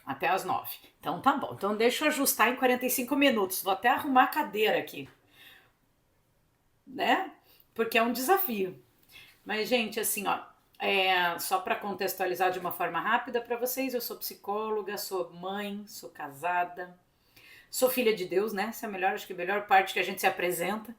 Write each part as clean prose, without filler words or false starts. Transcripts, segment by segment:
Até às 9. Então tá bom. Então deixa eu ajustar em 45 minutos. Vou até arrumar a cadeira aqui, né? Porque é um desafio. Mas, gente, assim, ó, só para contextualizar de uma forma rápida para vocês, eu sou psicóloga, sou mãe, sou casada, sou filha de Deus, né? Essa é a melhor, acho que a melhor parte que a gente se apresenta.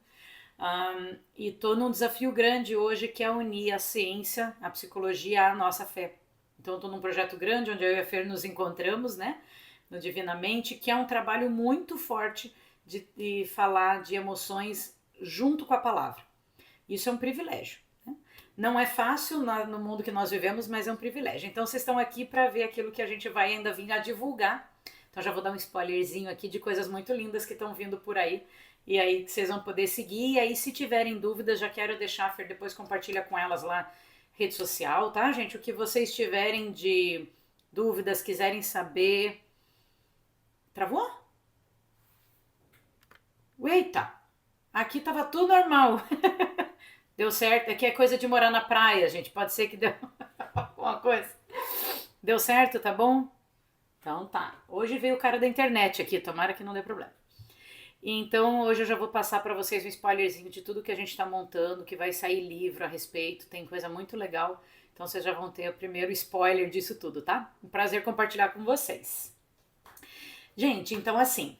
E tô num desafio grande hoje que é unir a ciência, a psicologia à nossa fé. Então eu tô num projeto grande onde eu e a Fer nos encontramos, né? No Divinamente, que é um trabalho muito forte de falar de emoções junto com a palavra. Isso é um privilégio. Né? Não é fácil no mundo que nós vivemos, mas é um privilégio. Então vocês estão aqui para ver aquilo que a gente vai ainda vir a divulgar. Então já vou dar um spoilerzinho aqui de coisas muito lindas que estão vindo por aí. E aí vocês vão poder seguir. E aí, se tiverem dúvidas, já quero deixar a Fer depois compartilha com elas lá rede social, tá, gente? O que vocês tiverem de dúvidas, quiserem saber. Travou? Eita! Aqui tava tudo normal. Deu certo. Aqui é coisa de morar na praia, gente. Pode ser que deu alguma coisa. Deu certo, tá bom? Então tá. Hoje veio o cara da internet aqui, tomara que não dê problema. Então hoje eu já vou passar para vocês um spoilerzinho de tudo que a gente está montando, que vai sair livro a respeito, tem coisa muito legal. Então vocês já vão ter o primeiro spoiler disso tudo, tá? Um prazer compartilhar com vocês. Gente, então assim,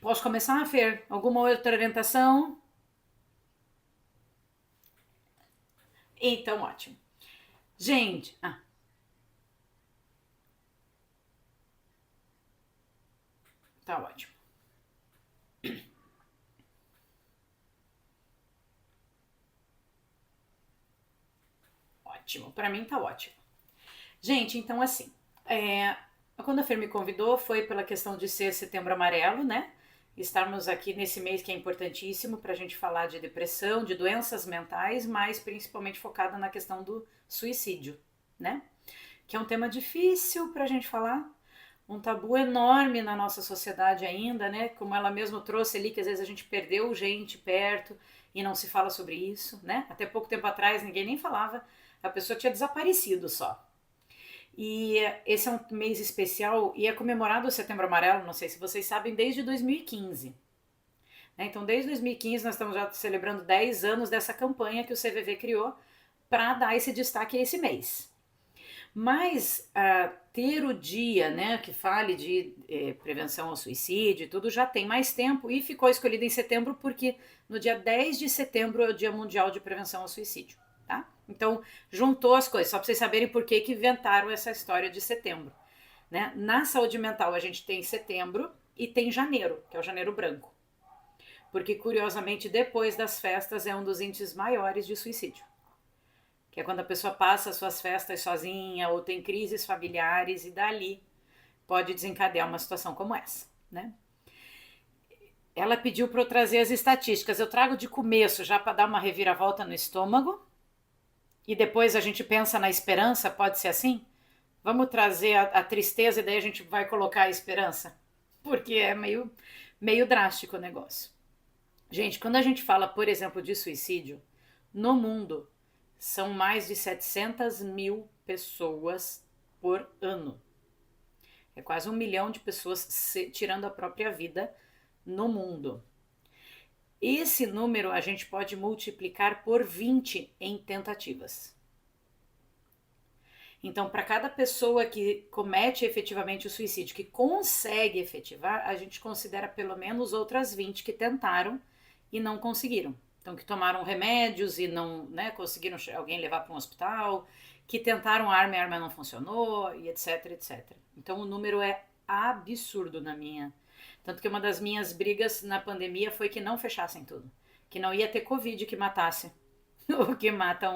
posso começar, Fer? Alguma outra orientação? Então ótimo. Gente, tá ótimo. Ótimo, para mim tá ótimo. Gente, então assim, quando a Fer me convidou foi pela questão de ser Setembro Amarelo, né? Estarmos aqui nesse mês que é importantíssimo para a gente falar de depressão, de doenças mentais, mas principalmente focada na questão do suicídio, né? Que é um tema difícil para a gente falar, um tabu enorme na nossa sociedade ainda, né? Como ela mesma trouxe ali, que às vezes a gente perdeu gente perto e não se fala sobre isso, né? Até pouco tempo atrás ninguém nem falava, a pessoa tinha desaparecido só. E esse é um mês especial e é comemorado o Setembro Amarelo, não sei se vocês sabem, desde 2015. Né? Então, desde 2015, nós estamos já celebrando 10 anos dessa campanha que o CVV criou para dar esse destaque a esse mês. Mas ter o dia, né, que fale de prevenção ao suicídio e tudo, já tem mais tempo e ficou escolhido em setembro porque no dia 10 de setembro é o Dia Mundial de Prevenção ao Suicídio. Tá? Então, juntou as coisas, só para vocês saberem por que inventaram essa história de setembro. Né? Na saúde mental, a gente tem setembro e tem janeiro, que é o janeiro branco. Porque, curiosamente, depois das festas é um dos índices maiores de suicídio. Que é quando a pessoa passa suas festas sozinha ou tem crises familiares e dali pode desencadear uma situação como essa, né? Ela pediu para eu trazer as estatísticas. Eu trago de começo já para dar uma reviravolta no estômago e depois a gente pensa na esperança, pode ser assim? Vamos trazer a tristeza e daí a gente vai colocar a esperança? Porque é meio drástico o negócio. Gente, quando a gente fala, por exemplo, de suicídio, no mundo são mais de 700 mil pessoas por ano. É quase 1 milhão de pessoas tirando a própria vida no mundo. Esse número a gente pode multiplicar por 20 em tentativas. Então, para cada pessoa que comete efetivamente o suicídio, que consegue efetivar, a gente considera pelo menos outras 20 que tentaram e não conseguiram. Então, que tomaram remédios e não, né, conseguiram alguém levar para um hospital, que tentaram arma e a arma não funcionou, e etc, etc. Então, o número é absurdo na minha. Tanto que uma das minhas brigas na pandemia foi que não fechassem tudo. Que não ia ter Covid que matasse o que mata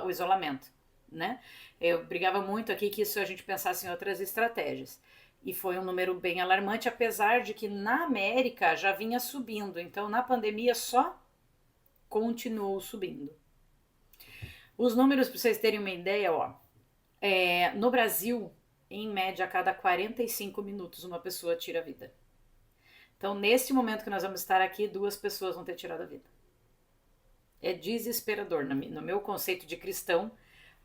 o isolamento, né? Eu brigava muito aqui que isso a gente pensasse em outras estratégias. E foi um número bem alarmante, apesar de que na América já vinha subindo. Então, na pandemia só continuou subindo. Os números, para vocês terem uma ideia, ó, no Brasil, em média, a cada 45 minutos uma pessoa tira a vida. Então, neste momento que nós vamos estar aqui, 2 pessoas vão ter tirado a vida. É desesperador. No meu conceito de cristão,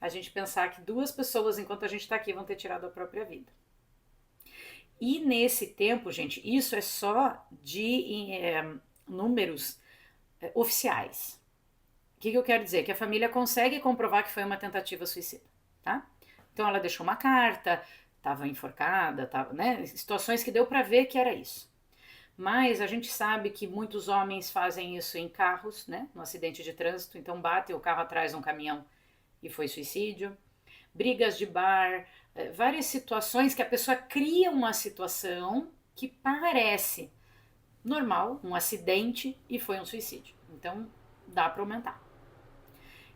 a gente pensar que 2 pessoas, enquanto a gente está aqui, vão ter tirado a própria vida. E nesse tempo, gente, isso é só de números oficiais. O que eu quero dizer? Que a família consegue comprovar que foi uma tentativa suicida, tá? Então ela deixou uma carta, estava enforcada, tava, né? Situações que deu para ver que era isso. Mas a gente sabe que muitos homens fazem isso em carros, né? No acidente de trânsito, então bate o carro atrás de um caminhão e foi suicídio. Brigas de bar, várias situações que a pessoa cria uma situação que parece normal, um acidente e foi um suicídio. Então dá para aumentar.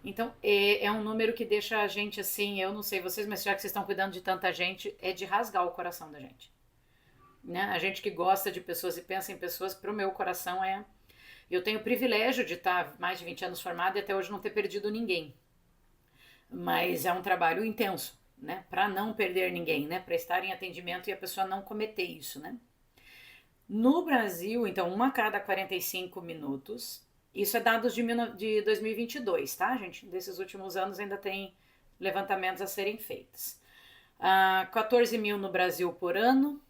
Então é um número que deixa a gente assim, eu não sei vocês, mas já que vocês estão cuidando de tanta gente, é de rasgar o coração da gente. Né? A gente que gosta de pessoas e pensa em pessoas, pro meu coração é. Eu tenho o privilégio de estar mais de 20 anos formada e até hoje não ter perdido ninguém. Mas é um trabalho intenso, né? Para não perder ninguém, né? Para estar em atendimento e a pessoa não cometer isso, né? No Brasil, então, uma a cada 45 minutos. Isso é dados de 2022, tá, gente? Desses últimos anos ainda tem levantamentos a serem feitos. 14 mil no Brasil por ano.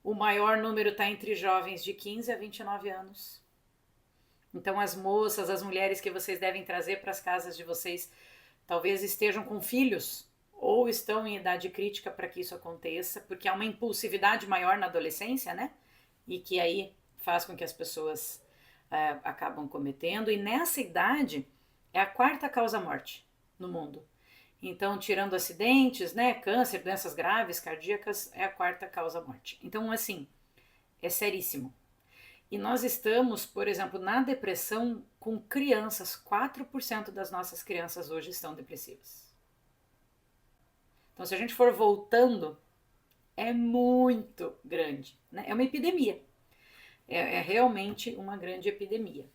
O maior número está entre jovens de 15 a 29 anos. Então, as moças, as mulheres que vocês devem trazer para as casas de vocês, talvez estejam com filhos ou estão em idade crítica para que isso aconteça, porque há uma impulsividade maior na adolescência, né? E que aí faz com que as pessoas acabam cometendo. E nessa idade é a quarta causa-morte no mundo. Então, tirando acidentes, né, câncer, doenças graves, cardíacas, é a quarta causa-morte. Então, assim, é seríssimo. E nós estamos, por exemplo, na depressão com crianças. 4% das nossas crianças hoje estão depressivas. Então, se a gente for voltando, é muito grande. Né? É uma epidemia. É realmente uma grande epidemia.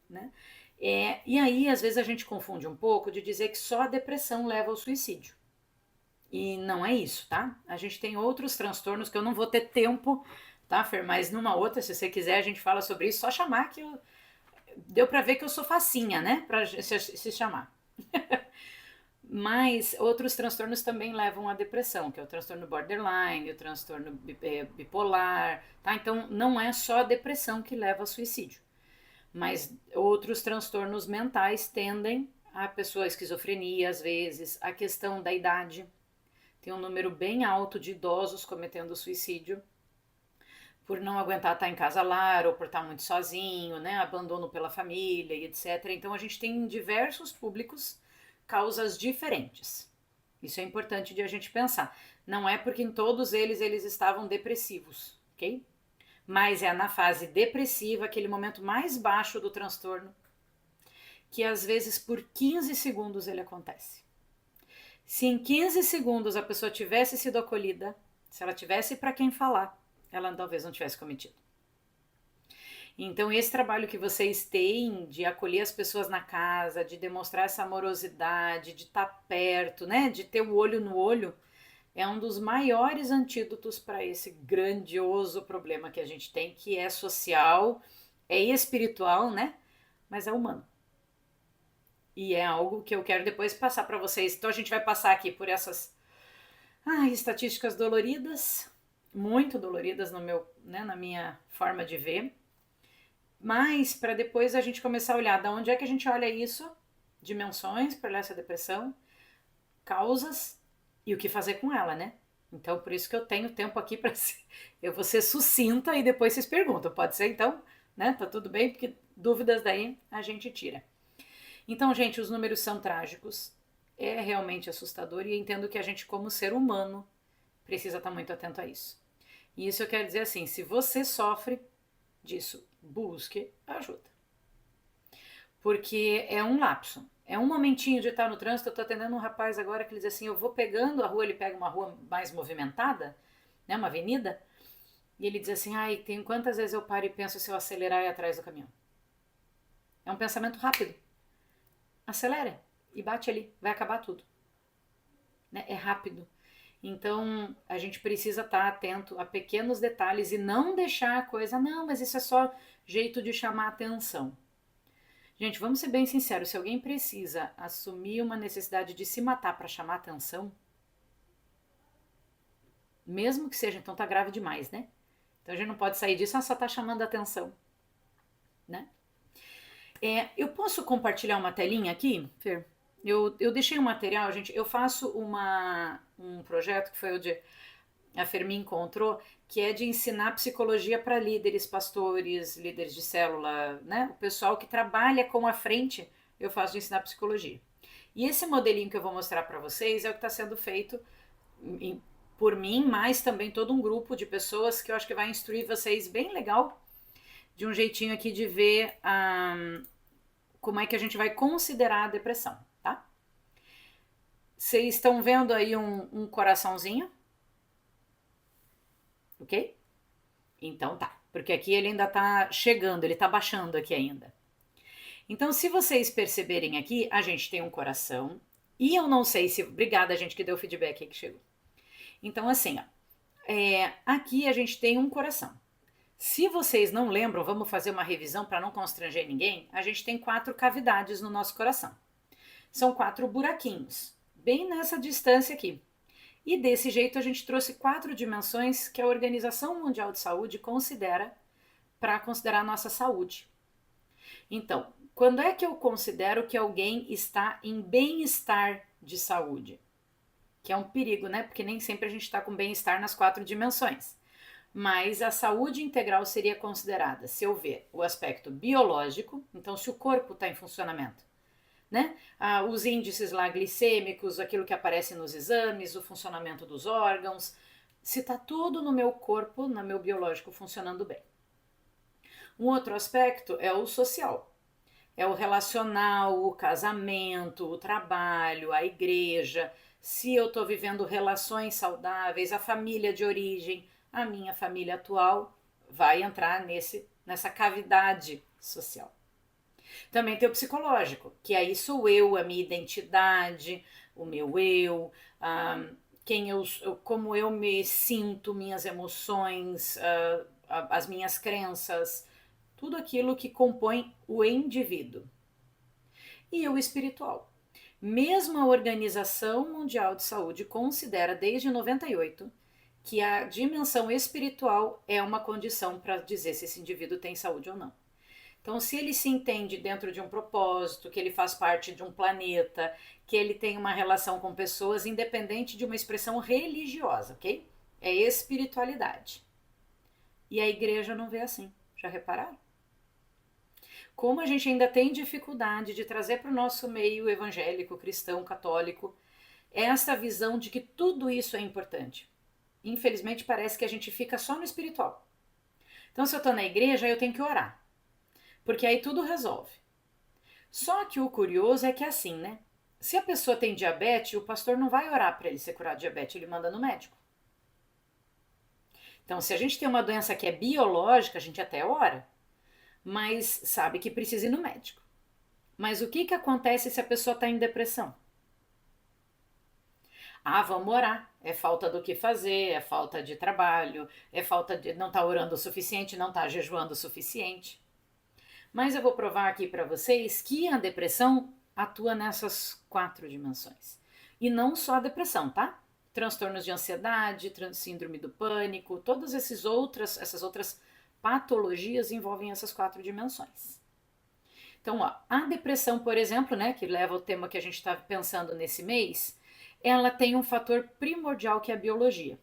Né? E aí, às vezes, a gente confunde um pouco de dizer que só a depressão leva ao suicídio. E não é isso, tá? A gente tem outros transtornos que eu não vou ter tempo, tá, Fer? Mas numa outra, se você quiser, a gente fala sobre isso. Só chamar que eu... Deu pra ver que eu sou facinha, né? Pra se chamar. Mas outros transtornos também levam à depressão, que é o transtorno borderline, o transtorno bipolar, tá? Então não é só a depressão que leva ao suicídio, mas outros transtornos mentais tendem a pessoa esquizofrenia, às vezes, a questão da idade. Tem um número bem alto de idosos cometendo suicídio por não aguentar estar em casa-lar ou por estar muito sozinho, né? Abandono pela família e etc. Então a gente tem em diversos públicos causas diferentes. Isso é importante de a gente pensar. Não é porque em todos eles estavam depressivos, ok? Mas é na fase depressiva, aquele momento mais baixo do transtorno, que às vezes por 15 segundos ele acontece. Se em 15 segundos a pessoa tivesse sido acolhida, se ela tivesse para quem falar, ela talvez não tivesse cometido. Então, esse trabalho que vocês têm de acolher as pessoas na casa, de demonstrar essa amorosidade, de estar perto, né, de ter o olho no olho, é um dos maiores antídotos para esse grandioso problema que a gente tem, que é social, é espiritual, né, mas é humano. E é algo que eu quero depois passar para vocês. Então, a gente vai passar aqui por essas estatísticas doloridas, muito doloridas no meu, né, na minha forma de ver, mas para depois a gente começar a olhar de onde é que a gente olha isso, dimensões para essa depressão, causas e o que fazer com ela, né? Então, por isso que eu tenho tempo aqui para eu vou ser sucinta e depois vocês perguntam, pode ser então, né? Tá tudo bem, porque dúvidas daí a gente tira. Então, gente, os números são trágicos, é realmente assustador e eu entendo que a gente, como ser humano, precisa estar muito atento a isso. E isso eu quero dizer assim, se você sofre disso, busque ajuda. Porque é um lapso, é um momentinho de estar no trânsito. Eu tô atendendo um rapaz agora que ele diz assim, eu vou pegando a rua, ele pega uma rua mais movimentada, né, uma avenida, e ele diz assim, tem quantas vezes eu paro e penso se eu acelerar e ir atrás do caminhão. É um pensamento rápido. Acelera e bate ali, vai acabar tudo. Né? É rápido. Então, a gente precisa estar atento a pequenos detalhes e não deixar a coisa, não, mas isso é só jeito de chamar atenção. Gente, vamos ser bem sinceros, se alguém precisa assumir uma necessidade de se matar para chamar atenção, Mesmo que seja, então tá grave demais, né? Então a gente não pode sair disso, só tá chamando a atenção, né? Eu posso compartilhar uma telinha aqui, Fer? Eu deixei um material, gente. Eu faço um projeto que foi o de a Fermi encontrou, que é de ensinar psicologia para líderes, pastores, líderes de célula, né? O pessoal que trabalha com a frente, eu faço de ensinar psicologia. E esse modelinho que eu vou mostrar para vocês é o que está sendo feito por mim, mas também todo um grupo de pessoas que eu acho que vai instruir vocês bem legal, de um jeitinho aqui de ver como é que a gente vai considerar a depressão, tá? Vocês estão vendo aí um coraçãozinho? Ok? Então tá, porque aqui ele ainda tá chegando, ele tá baixando aqui ainda. Então, se vocês perceberem aqui, a gente tem um coração, e eu não sei se. Obrigada, gente, que deu feedback aí que chegou. Então, assim, ó, aqui a gente tem um coração. Se vocês não lembram, vamos fazer uma revisão para não constranger ninguém. A gente tem 4 cavidades no nosso coração. São 4 buraquinhos, bem nessa distância aqui. E desse jeito a gente trouxe 4 dimensões que a Organização Mundial de Saúde considera para considerar a nossa saúde. Então, quando é que eu considero que alguém está em bem-estar de saúde? Que é um perigo, né? Porque nem sempre a gente está com bem-estar nas 4 dimensões. Mas a saúde integral seria considerada se eu ver o aspecto biológico, então se o corpo está em funcionamento, né? Os índices lá glicêmicos, aquilo que aparece nos exames, o funcionamento dos órgãos, se está tudo no meu corpo, no meu biológico funcionando bem. Um outro aspecto é o social, é o relacional, o casamento, o trabalho, a igreja, se eu estou vivendo relações saudáveis, a família de origem, a minha família atual vai entrar nessa cavidade social. Também tem o psicológico, que aí sou eu, a minha identidade, o meu eu, como eu me sinto, minhas emoções, as minhas crenças, tudo aquilo que compõe o indivíduo. E o espiritual. Mesmo a Organização Mundial de Saúde considera desde 98 que a dimensão espiritual é uma condição para dizer se esse indivíduo tem saúde ou não. Então, se ele se entende dentro de um propósito, que ele faz parte de um planeta, que ele tem uma relação com pessoas, independente de uma expressão religiosa, ok? É espiritualidade. E a igreja não vê assim. Já repararam? Como a gente ainda tem dificuldade de trazer para o nosso meio evangélico, cristão, católico, essa visão de que tudo isso é importante. Infelizmente, parece que a gente fica só no espiritual. Então, se eu estou na igreja, eu tenho que orar. Porque aí tudo resolve. Só que o curioso é que é assim, né? Se a pessoa tem diabetes, o pastor não vai orar para ele ser curado de diabetes, ele manda no médico. Então, se a gente tem uma doença que é biológica, a gente até ora, mas sabe que precisa ir no médico. Mas o que acontece se a pessoa está em depressão? Vamos orar. É falta do que fazer, é falta de trabalho, é falta de não estar orando o suficiente, não estar jejuando o suficiente. Mas eu vou provar aqui para vocês que a depressão atua nessas 4 dimensões. E não só a depressão, tá? Transtornos de ansiedade, síndrome do pânico, todas essas outras patologias envolvem essas 4 dimensões. Então, ó, a depressão, por exemplo, né, que leva ao tema que a gente está pensando nesse mês, ela tem um fator primordial que é a biologia.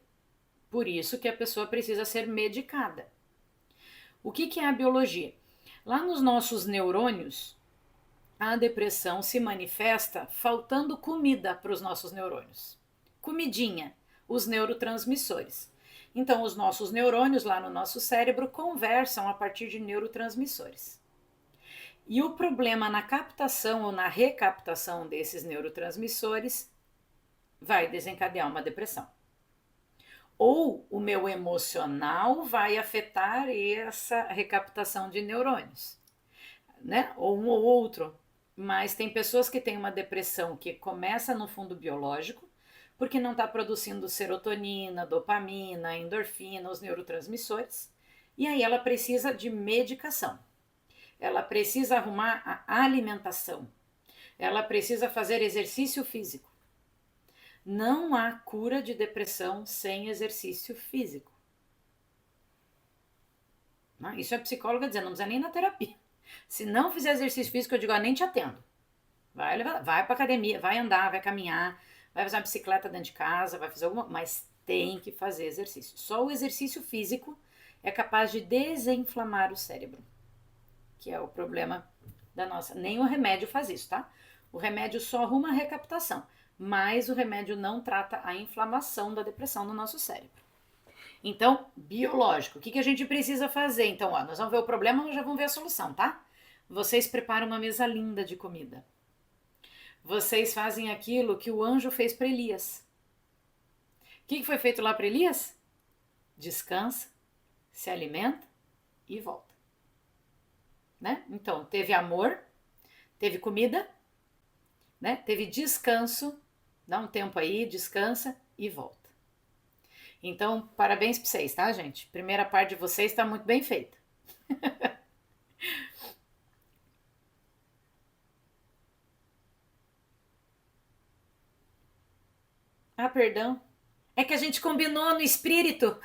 Por isso que a pessoa precisa ser medicada. O que é a biologia? Lá nos nossos neurônios, a depressão se manifesta faltando comida para os nossos neurônios. Comidinha, os neurotransmissores. Então, os nossos neurônios lá no nosso cérebro conversam a partir de neurotransmissores. E o problema na captação ou na recaptação desses neurotransmissores vai desencadear uma depressão. Ou o meu emocional vai afetar essa recaptação de neurônios, né? Ou um ou outro. Mas tem pessoas que têm uma depressão que começa no fundo biológico, porque não está produzindo serotonina, dopamina, endorfina, os neurotransmissores, e aí ela precisa de medicação. Ela precisa arrumar a alimentação. Ela precisa fazer exercício físico. Não há cura de depressão sem exercício físico. Isso é a psicóloga dizendo, não precisa nem na terapia. Se não fizer exercício físico, eu digo, nem te atendo. Vai pra academia, vai andar, vai caminhar, vai fazer uma bicicleta dentro de casa, vai fazer alguma, mas tem que fazer exercício. Só o exercício físico é capaz de desinflamar o cérebro, que é o problema da nossa. Nem o remédio faz isso, tá? O remédio só arruma a recaptação, mas o remédio não trata a inflamação da depressão no nosso cérebro. Então, biológico, o que a gente precisa fazer? Então, nós vamos ver o problema, mas já vamos ver a solução, tá? Vocês preparam uma mesa linda de comida. Vocês fazem aquilo que o anjo fez para Elias. O que foi feito lá para Elias? Descansa, se alimenta e volta. Né? Então, teve amor, teve comida, né? Teve descanso, dá um tempo aí, descansa e volta. Então, parabéns para vocês, tá, gente? Primeira parte de vocês está muito bem feita. Perdão. É que a gente combinou no espírito.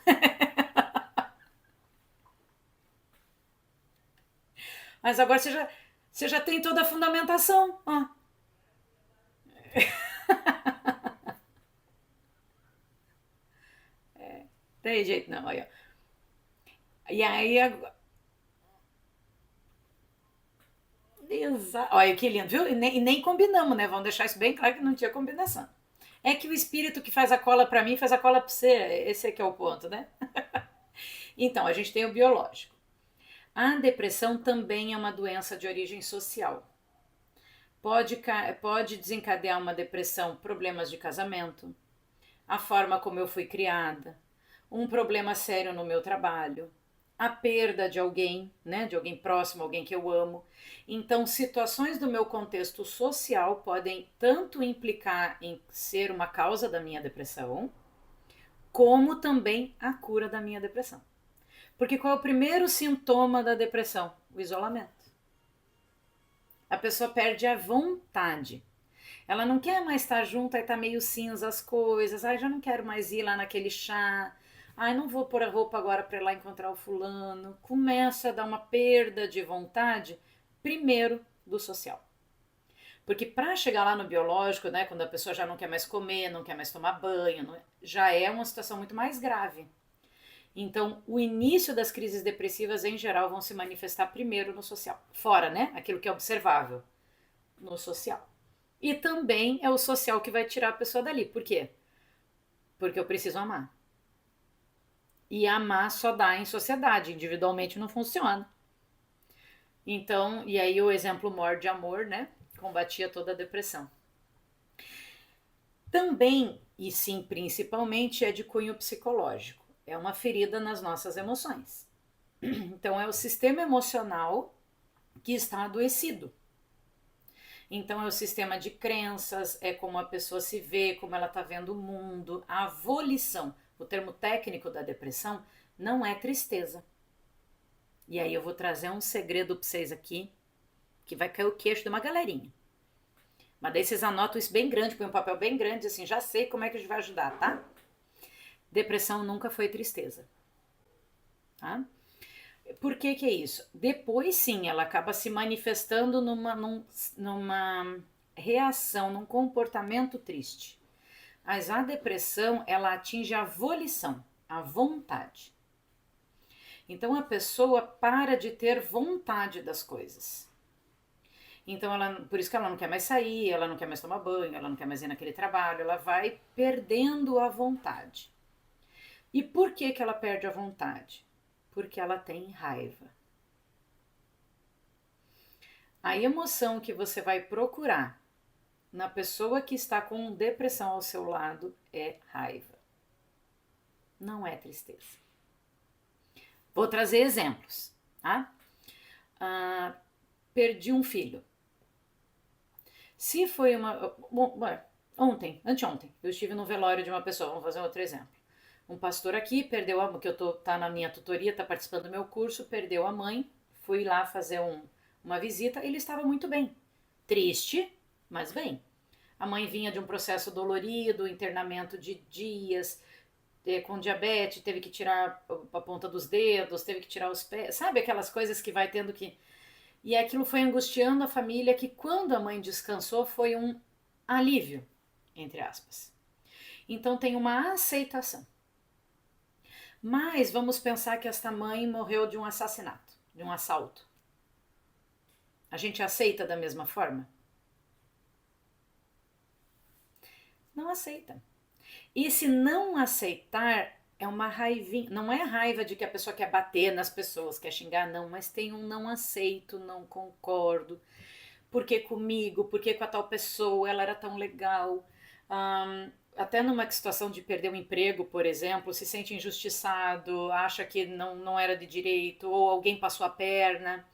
Mas agora você já tem toda a fundamentação. Tem jeito não, aí, ó. E aí, olha que lindo, viu? E nem combinamos, né? Vamos deixar isso bem claro que não tinha combinação. É que o espírito que faz a cola para mim faz a cola para você. Esse aqui é o ponto, né? Então, a gente tem o biológico. A depressão também é uma doença de origem social. Pode desencadear uma depressão, problemas de casamento, a forma como eu fui criada, um problema sério no meu trabalho, a perda de alguém, né, de alguém próximo, alguém que eu amo. Então, situações do meu contexto social podem tanto implicar em ser uma causa da minha depressão, como também a cura da minha depressão. Porque qual é o primeiro sintoma da depressão? O isolamento. A pessoa perde a vontade. Ela não quer mais estar junto, aí tá meio cinza as coisas. Ai, já não quero mais ir lá naquele chá. Ai, não vou pôr a roupa agora para ir lá encontrar o fulano. Começa a dar uma perda de vontade, primeiro do social. Porque para chegar lá no biológico, né, quando a pessoa já não quer mais comer, não quer mais tomar banho, já é uma situação muito mais grave. Então, o início das crises depressivas, em geral, vão se manifestar primeiro no social. Fora, né? Aquilo que é observável no social. E também é o social que vai tirar a pessoa dali. Por quê? Porque eu preciso amar. E amar só dá em sociedade, individualmente não funciona. Então, e aí o exemplo maior de amor, né? Combatia toda a depressão. Também, e sim principalmente, é de cunho psicológico. É uma ferida nas nossas emoções. Então, é o sistema emocional que está adoecido. Então, é o sistema de crenças, é como a pessoa se vê, como ela está vendo o mundo. A volição, o termo técnico da depressão, não é tristeza. E aí eu vou trazer um segredo para vocês aqui, que vai cair o queixo de uma galerinha. Mas daí vocês anotam isso bem grande, põe um papel bem grande, assim, já sei como é que a gente vai ajudar, tá? Depressão nunca foi tristeza. Tá? Por que é isso? Depois sim, ela acaba se manifestando numa reação, num comportamento triste. Mas a depressão, ela atinge a volição, a vontade. Então a pessoa para de ter vontade das coisas. Então por isso que ela não quer mais sair, ela não quer mais tomar banho, ela não quer mais ir naquele trabalho, ela vai perdendo a vontade. E por que ela perde a vontade? Porque ela tem raiva. A emoção que você vai procurar na pessoa que está com depressão ao seu lado é raiva. Não é tristeza. Vou trazer exemplos, tá? Perdi um filho. Se foi anteontem, eu estive no velório de uma pessoa, vamos fazer outro exemplo. Um pastor aqui perdeu a mãe, que tá na minha tutoria, tá participando do meu curso, perdeu a mãe, fui lá fazer uma visita, ele estava muito bem. Triste, mas bem. A mãe vinha de um processo dolorido, internamento de dias, com diabetes, teve que tirar a ponta dos dedos, teve que tirar os pés, sabe aquelas coisas que vai tendo que... E aquilo foi angustiando a família, que quando a mãe descansou foi um alívio, entre aspas. Então tem uma aceitação. Mas vamos pensar que esta mãe morreu de um assassinato, de um assalto. A gente aceita da mesma forma? Não aceita. E se não aceitar, é uma raivinha. Não é raiva de que a pessoa quer bater nas pessoas, quer xingar, não, mas tem um não aceito, não concordo. Por que comigo? Por que com a tal pessoa? Ela era tão legal. Até numa situação de perder um emprego, por exemplo, se sente injustiçado, acha que não era de direito, ou alguém passou a perna.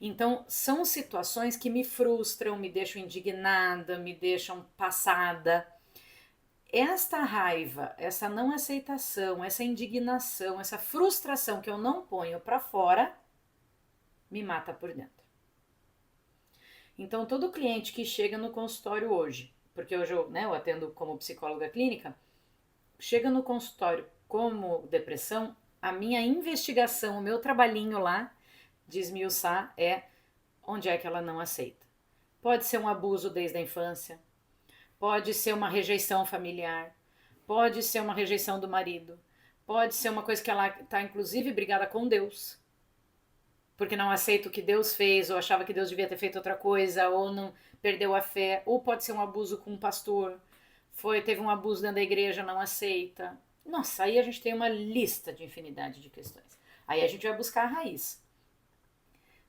Então, são situações que me frustram, me deixam indignada, me deixam passada. Esta raiva, essa não aceitação, essa indignação, essa frustração que eu não ponho para fora, me mata por dentro. Então, todo cliente que chega no consultório hoje, porque hoje eu atendo como psicóloga clínica, chega no consultório como depressão, a minha investigação, o meu trabalhinho lá de esmiuçar é onde é que ela não aceita. Pode ser um abuso desde a infância, pode ser uma rejeição familiar, pode ser uma rejeição do marido, pode ser uma coisa que ela está inclusive brigada com Deus, porque não aceita o que Deus fez, ou achava que Deus devia ter feito outra coisa, ou não perdeu a fé, ou pode ser um abuso com um pastor, teve um abuso dentro da igreja, não aceita. Nossa, aí a gente tem uma lista de infinidade de questões. Aí a gente vai buscar a raiz.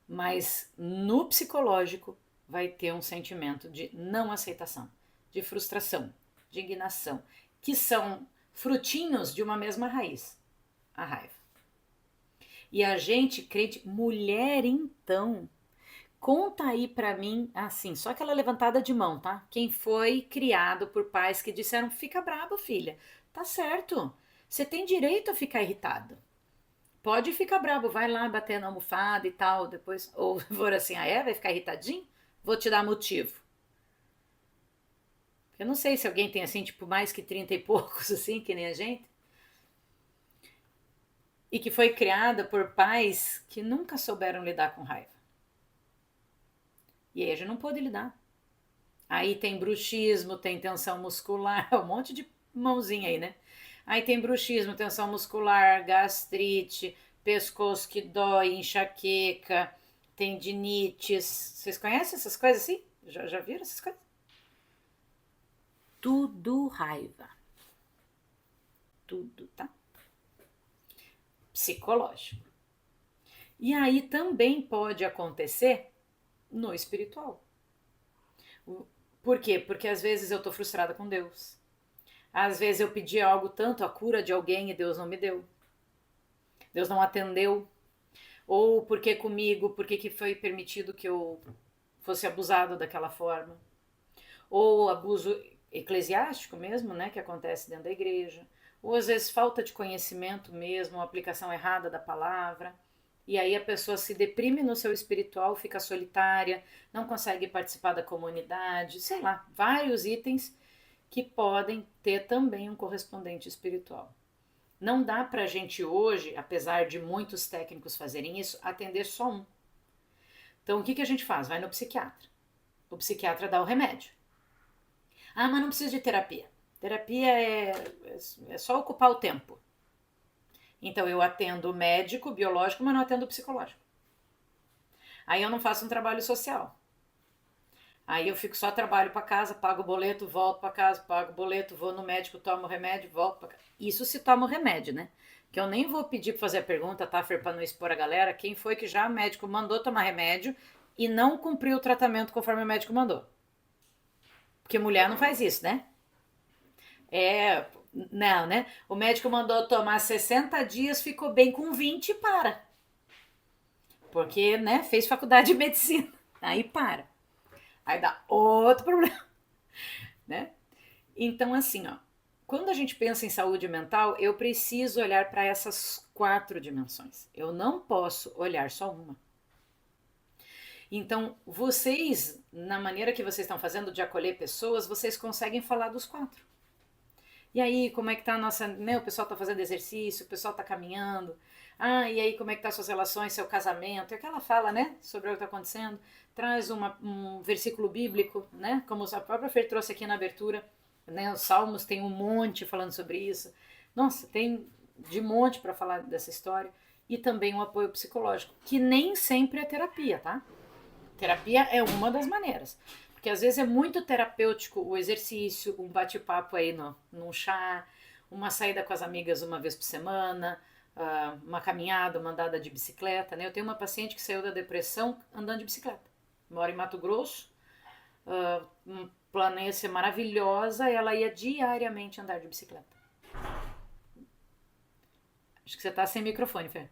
Mas no psicológico vai ter um sentimento de não aceitação, de frustração, de indignação, que são frutinhos de uma mesma raiz, a raiva. E a gente, crente, mulher então, conta aí pra mim, assim, só aquela levantada de mão, tá? Quem foi criado por pais que disseram, fica brava, filha, tá certo, você tem direito a ficar irritado. Pode ficar bravo, vai lá bater na almofada e tal, depois, ou for assim, vai ficar irritadinho? Vou te dar motivo. Eu não sei se alguém tem assim, tipo, mais que 30 e poucos, assim, que nem a gente. E que foi criada por pais que nunca souberam lidar com raiva. E aí a gente não pôde lidar. Aí tem bruxismo, tem tensão muscular, um monte de mãozinha aí, né? Aí tem bruxismo, tensão muscular, gastrite, pescoço que dói, enxaqueca, tendinites. Vocês conhecem essas coisas assim? Já viram essas coisas? Tudo raiva. Tudo, tá? Psicológico. E aí também pode acontecer no espiritual. Por quê? Porque às vezes eu tô frustrada com Deus. Às vezes eu pedi algo tanto, a cura de alguém, e Deus não me deu. Deus não atendeu. Ou porque comigo, porque que foi permitido que eu fosse abusado daquela forma. Ou abuso eclesiástico mesmo, né, que acontece dentro da igreja. Ou às vezes falta de conhecimento mesmo, uma aplicação errada da palavra. E aí a pessoa se deprime no seu espiritual, fica solitária, não consegue participar da comunidade, sei lá, vários itens que podem ter também um correspondente espiritual. Não dá pra gente hoje, apesar de muitos técnicos fazerem isso, atender só um. Então o que a gente faz? Vai no psiquiatra. O psiquiatra dá o remédio. Ah, mas não precisa de terapia. Terapia é só ocupar o tempo. Então eu atendo o médico, biológico, mas não atendo o psicológico. Aí eu não faço um trabalho social. Aí eu fico só trabalho para casa, pago o boleto, volto para casa, pago o boleto, vou no médico, tomo o remédio, volto para casa. Isso se toma o remédio, né? Que eu nem vou pedir para fazer a pergunta, tá, Fer, para não expor a galera, quem foi que já o médico mandou tomar remédio e não cumpriu o tratamento conforme o médico mandou. Porque mulher não faz isso, né? Não, né? O médico mandou tomar 60 dias, ficou bem com 20 e para. Porque, né, fez faculdade de medicina. Aí para. Aí dá outro problema, né? Então, assim, ó, quando a gente pensa em saúde mental, eu preciso olhar para essas 4 dimensões. Eu não posso olhar só uma. Então, vocês, na maneira que vocês estão fazendo de acolher pessoas, vocês conseguem falar dos quatro. E aí, como é que tá a nossa, né, o pessoal tá fazendo exercício, o pessoal tá caminhando. Ah, e aí, como é que tá suas relações, seu casamento? É que ela fala, né, sobre o que tá acontecendo. Traz um versículo bíblico, né, como a própria Fer trouxe aqui na abertura, né, os Salmos tem um monte falando sobre isso. Nossa, tem de monte para falar dessa história. E também um apoio psicológico, que nem sempre é terapia, tá? Terapia é uma das maneiras. Porque às vezes é muito terapêutico o exercício, um bate-papo aí num chá, uma saída com as amigas uma vez por semana, uma caminhada, uma andada de bicicleta. Né? Eu tenho uma paciente que saiu da depressão andando de bicicleta. Mora em Mato Grosso, uma planície maravilhosa, e ela ia diariamente andar de bicicleta. Acho que você tá sem microfone, Fê.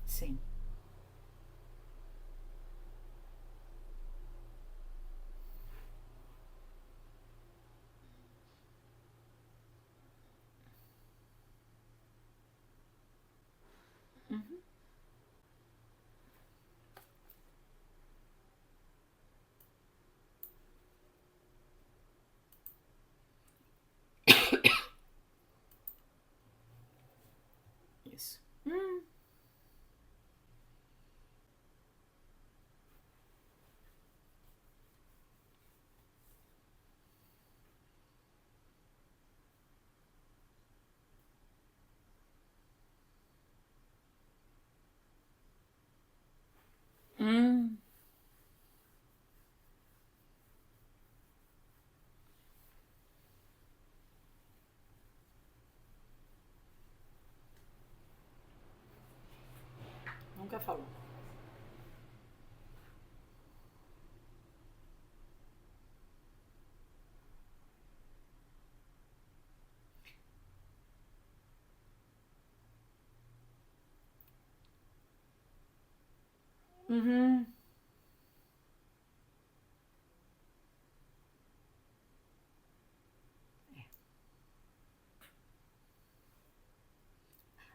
Sim. Isso. Hum, nunca falou. Uhum.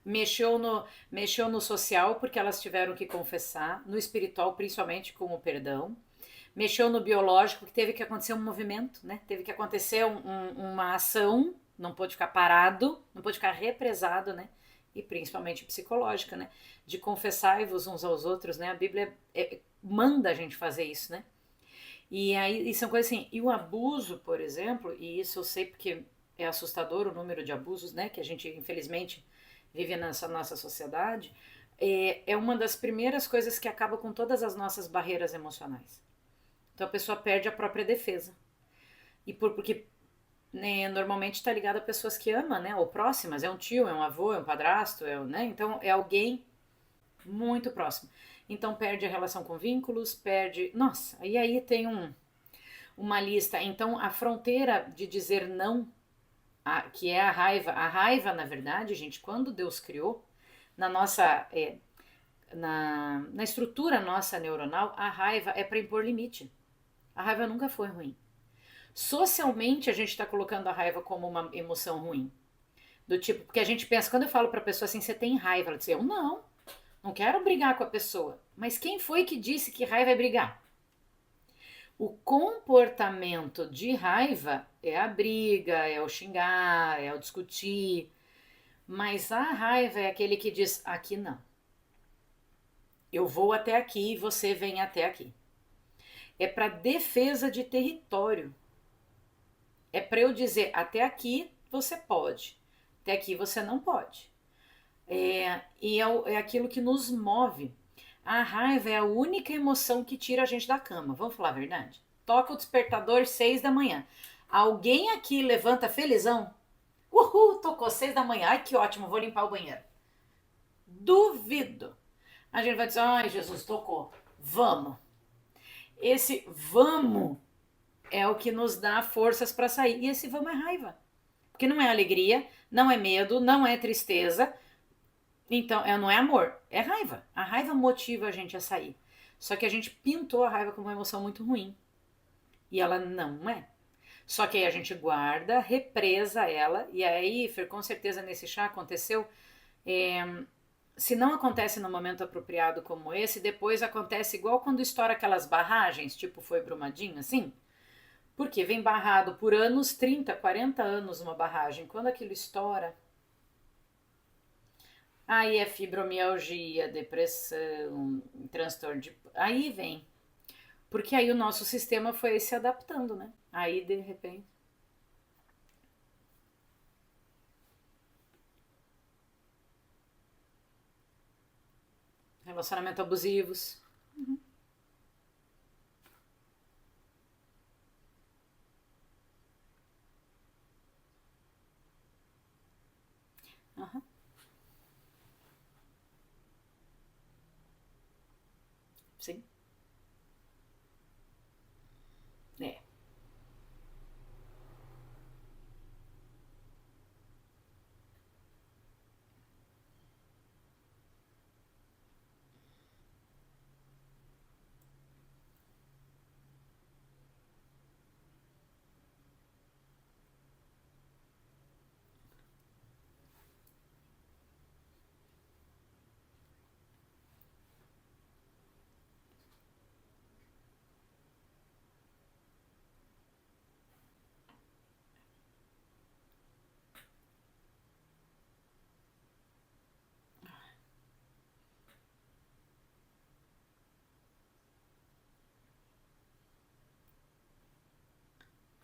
Mexeu no social, porque elas tiveram que confessar, no espiritual, principalmente com o perdão. Mexeu no biológico, que teve que acontecer um movimento, né? Teve que acontecer uma ação, não pôde ficar parado, não pôde ficar represado, né? E principalmente psicológica, né? De confessai-vos uns aos outros, né? A Bíblia manda a gente fazer isso, né? E aí e são coisas assim. E o abuso, por exemplo, e isso eu sei porque é assustador o número de abusos, né? Que a gente, infelizmente, vive nessa nossa sociedade. É uma das primeiras coisas que acaba com todas as nossas barreiras emocionais. Então a pessoa perde a própria defesa. Porque né, normalmente está ligado a pessoas que ama, né? Ou próximas. É um tio, é um avô, é um padrasto, né? Então é alguém muito próximo. Então perde a relação com vínculos, perde. Nossa, e aí tem uma lista. Então, a fronteira de dizer não, que é a raiva, na verdade, gente, quando Deus criou, na nossa. Na estrutura nossa neuronal, a raiva é para impor limite. A raiva nunca foi ruim. Socialmente, a gente está colocando a raiva como uma emoção ruim. Do tipo, porque a gente pensa, quando eu falo pra pessoa assim, você tem raiva, ela diz, eu não quero brigar com a pessoa. Mas quem foi que disse que raiva é brigar? O comportamento de raiva é a briga, é o xingar, é o discutir. Mas a raiva é aquele que diz: aqui não. Eu vou até aqui e você vem até aqui. É para defesa de território. É para eu dizer: até aqui você pode, até aqui você não pode. É aquilo que nos move. A raiva é a única emoção que tira a gente da cama. Vamos falar a verdade? Toca o despertador 6 da manhã. Alguém aqui levanta felizão? Uhul, tocou 6 da manhã. Ai, que ótimo, vou limpar o banheiro. Duvido. A gente vai dizer, ai, Jesus, tocou. Vamos. Esse vamos é o que nos dá forças para sair. E esse vamos é raiva. Porque não é alegria, não é medo, não é tristeza. Então, não é amor, é raiva. A raiva motiva a gente a sair. Só que a gente pintou a raiva como uma emoção muito ruim. E ela não é. Só que aí a gente guarda, represa ela. E aí, Fer, com certeza nesse chá aconteceu. É, se não acontece no momento apropriado como esse, depois acontece igual quando estoura aquelas barragens, tipo foi Brumadinho, assim. Porque vem barrado por anos, 30, 40 anos uma barragem. Quando aquilo estoura, aí é fibromialgia, depressão, transtorno de. Aí vem. Porque aí o nosso sistema foi se adaptando, né? Aí de repente. Relacionamento abusivos. Uhum. Sim. É.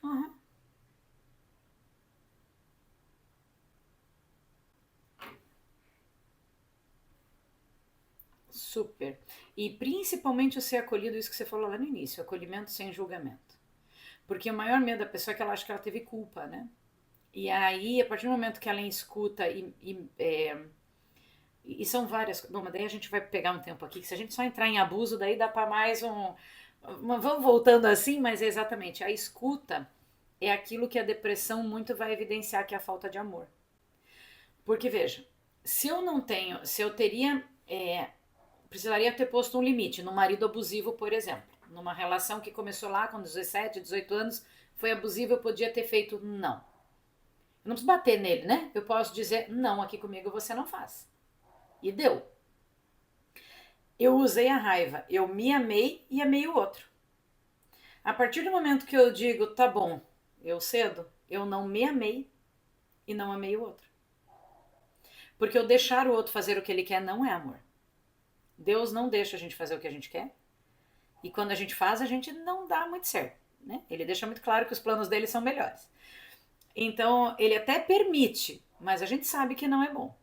Uhum. Super. E principalmente o ser acolhido, isso que você falou lá no início, acolhimento sem julgamento. Porque o maior medo da pessoa é que ela acha que ela teve culpa, né? E aí, a partir do momento que ela escuta e são várias. Bom, mas daí a gente vai pegar um tempo aqui, que se a gente só entrar em abuso, daí dá para mais um. Vamos voltando assim, mas é exatamente. A escuta é aquilo que a depressão muito vai evidenciar, que é a falta de amor. Porque, veja, se eu não tenho. Se eu teria. Precisaria ter posto um limite no marido abusivo, por exemplo. Numa relação que começou lá com 17, 18 anos, foi abusivo, eu podia ter feito não. Eu não preciso bater nele, né? Eu posso dizer não, aqui comigo você não faz. E deu. Eu usei a raiva, eu me amei e amei o outro. A partir do momento que eu digo, tá bom, eu cedo, eu não me amei e não amei o outro. Porque eu deixar o outro fazer o que ele quer não é amor. Deus não deixa a gente fazer o que a gente quer. E quando a gente faz, a gente não dá muito certo. Né? Ele deixa muito claro que os planos dele são melhores. Então, ele até permite, mas a gente sabe que não é bom.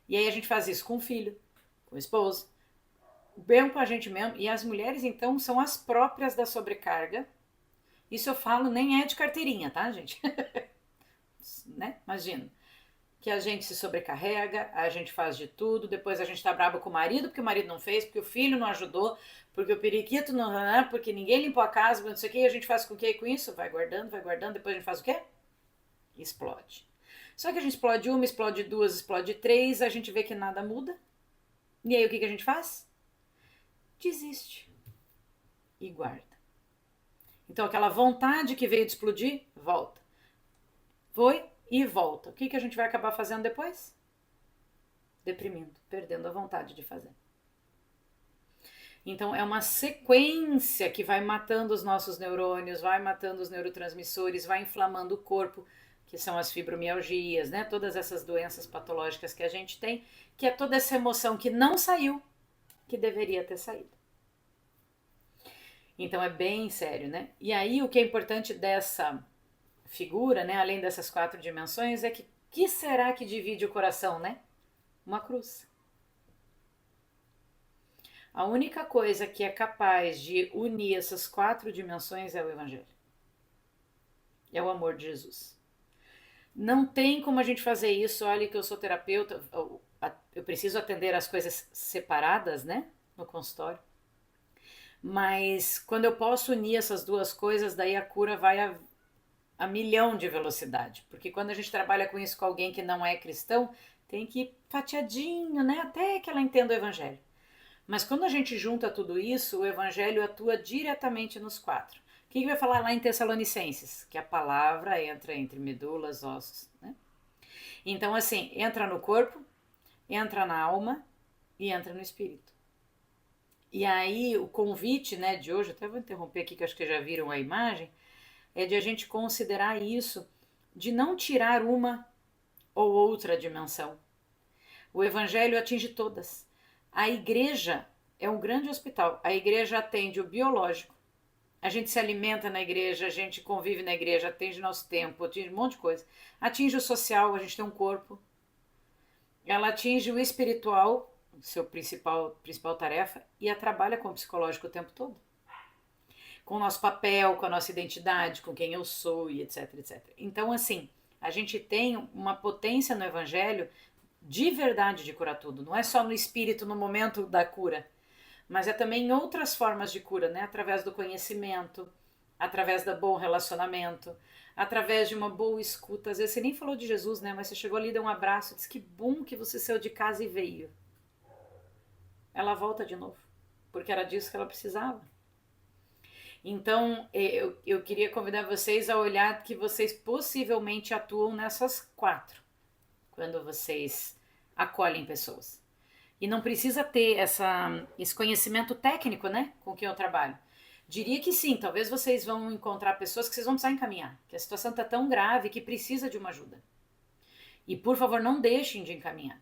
E aí a gente faz isso com o filho, com o esposo, bem com a gente mesmo. E as mulheres, então, são as próprias da sobrecarga. Isso eu falo nem é de carteirinha, tá, gente? Né? Imagina. Que a gente se sobrecarrega, a gente faz de tudo, depois a gente tá brabo com o marido porque o marido não fez, porque o filho não ajudou, porque o periquito não, porque ninguém limpou a casa, não sei o que, e a gente faz com o que com isso? Vai guardando, depois a gente faz o quê? Explode. Só que a gente explode uma, explode duas, explode três, a gente vê que nada muda. E aí o que a gente faz? Desiste e guarda. Então aquela vontade que veio de explodir, volta. Foi e volta. O que a gente vai acabar fazendo depois? Deprimindo, perdendo a vontade de fazer. Então é uma sequência que vai matando os nossos neurônios, vai matando os neurotransmissores, vai inflamando o corpo, que são as fibromialgias, né? Todas essas doenças patológicas que a gente tem, que é toda essa emoção que não saiu, que deveria ter saído. Então é bem sério, né? E aí o que é importante dessa figura, né, além dessas quatro dimensões, é que será que divide o coração, né? Uma cruz. A única coisa que é capaz de unir essas quatro dimensões é o Evangelho. É o amor de Jesus. Não tem como a gente fazer isso. Olha que eu sou terapeuta, eu preciso atender as coisas separadas, né? No consultório. Mas quando eu posso unir essas duas coisas, daí a cura vai a milhão de velocidade. Porque quando a gente trabalha com isso com alguém que não é cristão, tem que ir fatiadinho, né? Até que ela entenda o evangelho. Mas quando a gente junta tudo isso, o evangelho atua diretamente nos quatro. O que vai falar lá em Tessalonicenses? Que a palavra entra entre medulas, ossos, né? Então, assim, entra no corpo, entra na alma e entra no espírito. E aí, o convite, né, de hoje, até vou interromper aqui que acho que já viram a imagem, é de a gente considerar isso, de não tirar uma ou outra dimensão. O evangelho atinge todas. A igreja é um grande hospital. A igreja atende o biológico. A gente se alimenta na igreja, a gente convive na igreja, atende nosso tempo, atinge um monte de coisa. Atinge o social, a gente tem um corpo. Ela atinge o espiritual, seu principal tarefa, e a trabalha com o psicológico o tempo todo. Com o nosso papel, com a nossa identidade, com quem eu sou e etc, etc. Então, assim, a gente tem uma potência no evangelho de verdade de curar tudo. Não é só no espírito, no momento da cura, mas é também em outras formas de cura, né? Através do conhecimento, através do bom relacionamento, através de uma boa escuta. Às vezes você nem falou de Jesus, né? Mas você chegou ali, deu um abraço, disse que bom que você saiu de casa e veio. Ela volta de novo, porque era disso que ela precisava. Então, eu queria convidar vocês a olhar que vocês possivelmente atuam nessas quatro, quando vocês acolhem pessoas. E não precisa ter esse conhecimento técnico, né, com quem eu trabalho. Diria que sim, talvez vocês vão encontrar pessoas que vocês vão precisar encaminhar, que a situação está tão grave que precisa de uma ajuda. E, por favor, não deixem de encaminhar,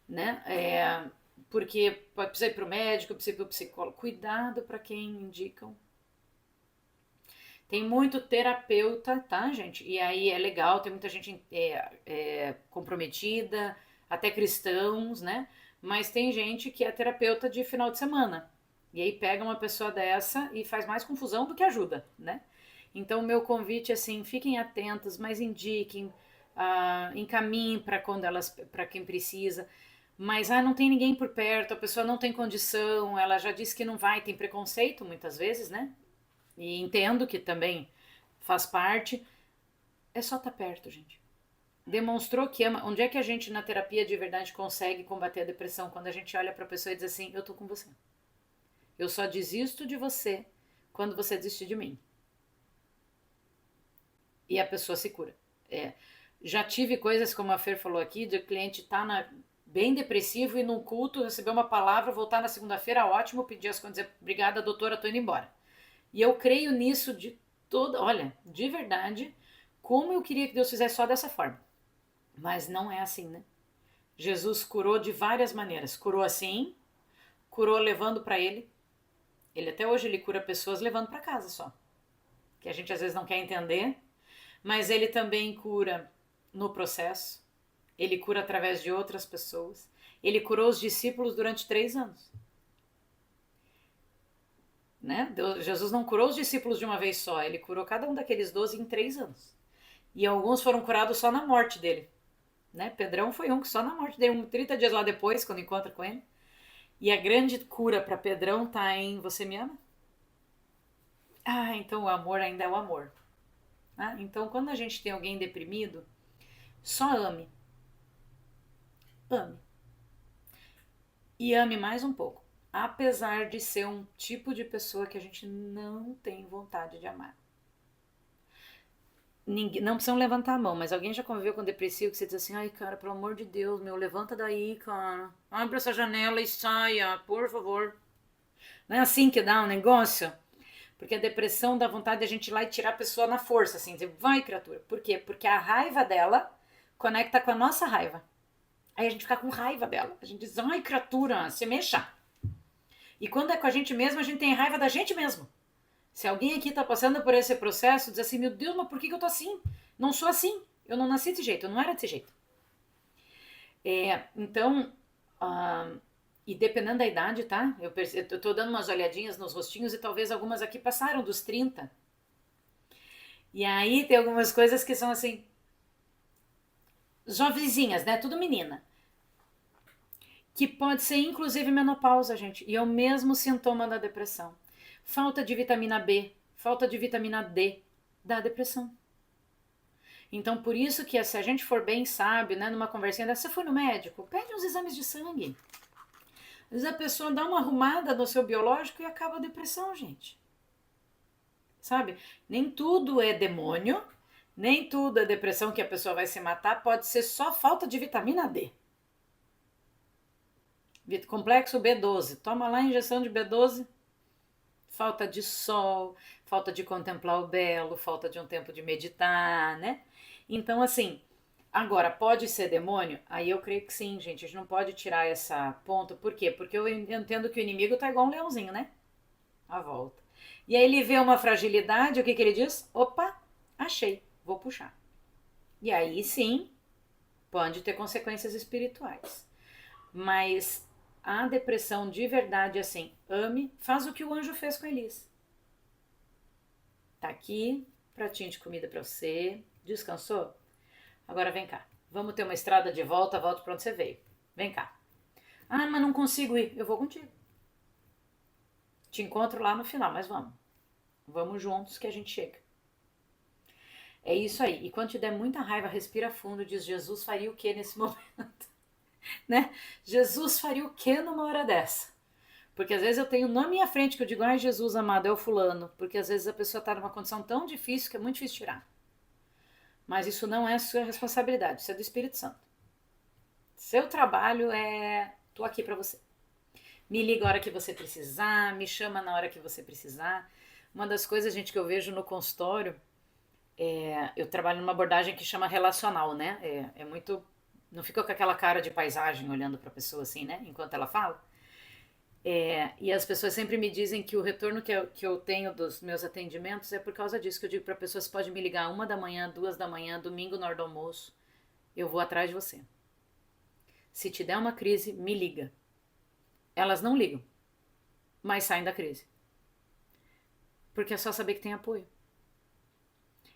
né? Porque precisa ir para o médico, precisa ir para o psicólogo. Cuidado para quem indicam. Tem muito terapeuta, tá, gente? E aí é legal, tem muita gente comprometida, até cristãos, né? Mas tem gente que é terapeuta de final de semana. E aí pega uma pessoa dessa e faz mais confusão do que ajuda, né? Então, o meu convite é assim, fiquem atentos, mas indiquem, encaminhem para quem precisa. Mas não tem ninguém por perto, a pessoa não tem condição, ela já disse que não vai, tem preconceito muitas vezes, né? E entendo que também faz parte. É só estar perto, gente. Demonstrou que ama. Onde é que a gente na terapia de verdade consegue combater a depressão? Quando a gente olha pra pessoa e diz assim: eu tô com você. Eu só desisto de você quando você desistir de mim. E a pessoa se cura. Já tive coisas, como a Fer falou aqui, de o cliente tá bem depressivo e num culto receber uma palavra, voltar na segunda-feira, ótimo, pedir as contas, dizer obrigada, doutora, tô indo embora. E eu creio nisso olha, de verdade, como eu queria que Deus fizesse só dessa forma. Mas não é assim, né? Jesus curou de várias maneiras. Curou assim, curou levando para ele. Ele até hoje ele cura pessoas levando para casa só. Que a gente às vezes não quer entender, mas ele também cura no processo. Ele cura através de outras pessoas. Ele curou os discípulos durante 3 anos. Né? Jesus não curou os discípulos de uma vez só, ele curou cada um daqueles 12 em 3 anos. E alguns foram curados só na morte dele. Né? Pedrão foi um que só na morte dele, 30 dias lá depois, quando encontra com ele. E a grande cura para Pedrão tá em você me ama? Então o amor ainda é o amor. Então quando a gente tem alguém deprimido, só ame. Ame. E ame mais um pouco. Apesar de ser um tipo de pessoa que a gente não tem vontade de amar. Não precisam levantar a mão, mas alguém já conviveu com depressivo que você diz assim: ai, cara, pelo amor de Deus, meu, levanta daí, cara. Abre essa janela e saia, por favor. Não é assim que dá um negócio? Porque a depressão dá vontade de a gente ir lá e tirar a pessoa na força, assim, dizer, vai, criatura. Por quê? Porque a raiva dela conecta com a nossa raiva. Aí a gente fica com raiva dela. A gente diz, ai, criatura, se mexa. E quando é com a gente mesmo, a gente tem raiva da gente mesmo. Se alguém aqui tá passando por esse processo, diz assim, meu Deus, mas por que eu tô assim? Não sou assim. Eu não nasci desse jeito, eu não era desse jeito. Então, e dependendo da idade, tá? Eu tô dando umas olhadinhas nos rostinhos e talvez algumas aqui passaram dos 30. E aí tem algumas coisas que são assim, jovenzinhas, né? Tudo menina. Que pode ser inclusive menopausa, gente. E é o mesmo sintoma da depressão. Falta de vitamina B, falta de vitamina D, dá depressão. Então, por isso que se a gente for bem sábio, né, numa conversinha dessa, você foi no médico, pede uns exames de sangue. Às vezes a pessoa dá uma arrumada no seu biológico e acaba a depressão, gente. Sabe? Nem tudo é demônio, nem tudo é depressão que a pessoa vai se matar, pode ser só falta de vitamina D. Complexo B12, toma lá a injeção de B12, falta de sol, falta de contemplar o belo, falta de um tempo de meditar, né? Então, assim, agora, pode ser demônio? Aí eu creio que sim, gente, a gente não pode tirar essa ponta, por quê? Porque eu entendo que o inimigo tá igual um leãozinho, né? À volta. E aí ele vê uma fragilidade, o que ele diz? Opa, achei, vou puxar. E aí sim, pode ter consequências espirituais. Mas a depressão de verdade, assim, ame, faz o que o anjo fez com Elis. Tá aqui, pratinho de comida pra você, descansou? Agora vem cá, vamos ter uma estrada de volta, volta pra onde você veio. Vem cá. Ah, mas não consigo ir, eu vou contigo. Te encontro lá no final, mas vamos. Vamos juntos que a gente chega. É isso aí. E quando te der muita raiva, respira fundo, diz: Jesus faria o que nesse momento? Né? Jesus faria o que numa hora dessa? Porque às vezes eu tenho na minha frente que eu digo: ai, Jesus amado, é o fulano. Porque às vezes a pessoa está numa condição tão difícil que é muito difícil tirar. Mas isso não é sua responsabilidade, isso é do Espírito Santo. Seu trabalho é: tô aqui para você. Me liga a hora que você precisar, me chama na hora que você precisar. Uma das coisas, gente, que eu vejo no consultório, eu trabalho numa abordagem que chama relacional, né? É muito... Não fica com aquela cara de paisagem olhando para a pessoa assim, né? Enquanto ela fala. E as pessoas sempre me dizem que o retorno que eu tenho dos meus atendimentos é por causa disso, que eu digo para a pessoa: você pode me ligar 1 da manhã, 2 da manhã, domingo na hora do almoço, eu vou atrás de você. Se te der uma crise, me liga. Elas não ligam, mas saem da crise. Porque é só saber que tem apoio.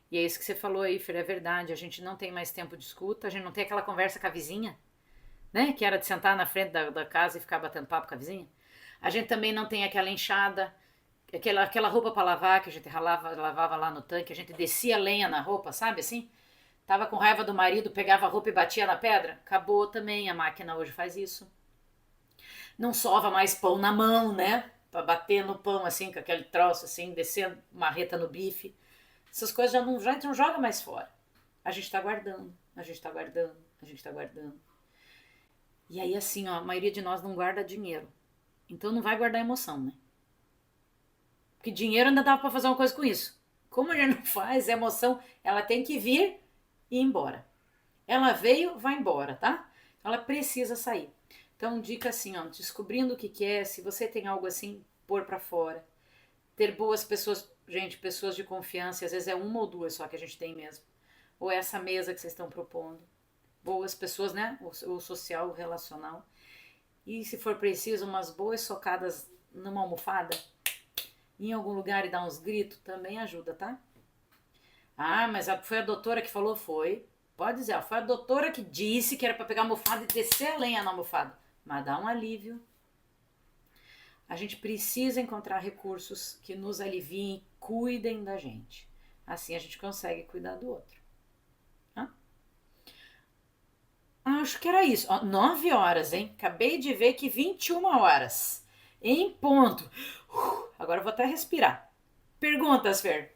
E é isso que você falou aí, Fer, é verdade. A gente não tem mais tempo de escuta, a gente não tem aquela conversa com a vizinha, né? Que era de sentar na frente da casa e ficar batendo papo com a vizinha. A gente também não tem aquela enxada, aquela roupa para lavar que a gente lavava lá no tanque, a gente descia lenha na roupa, sabe assim? Tava com raiva do marido, pegava a roupa e batia na pedra. Acabou também, a máquina hoje faz isso. Não sova mais pão na mão, né? Pra bater no pão assim, com aquele troço assim, descendo marreta no bife. Essas coisas já não joga mais fora. A gente tá guardando, a gente tá guardando, a gente tá guardando. E aí assim, ó, a maioria de nós não guarda dinheiro. Então não vai guardar emoção, né? Porque dinheiro ainda dá pra fazer uma coisa com isso. Como a gente não faz, a emoção, ela tem que vir e ir embora. Ela veio, vai embora, tá? Ela precisa sair. Então, dica assim, ó, descobrindo o que é, se você tem algo assim, pôr pra fora. Ter boas pessoas, gente, pessoas de confiança, às vezes é uma ou duas só que a gente tem mesmo. Ou essa mesa que vocês estão propondo. Boas pessoas, né? O social, o relacional. E se for preciso, umas boas socadas numa almofada, em algum lugar e dar uns gritos, também ajuda, tá? Ah, mas foi a doutora que falou? Foi. Pode dizer, ó, foi a doutora que disse que era pra pegar a almofada e descer a lenha na almofada. Mas dá um alívio. A gente precisa encontrar recursos que nos aliviem e cuidem da gente. Assim a gente consegue cuidar do outro. Hã? Acho que era isso. Ó, 9 horas, hein? Acabei de ver que 21 horas. Em ponto. Agora eu vou até respirar. Perguntas, Fer?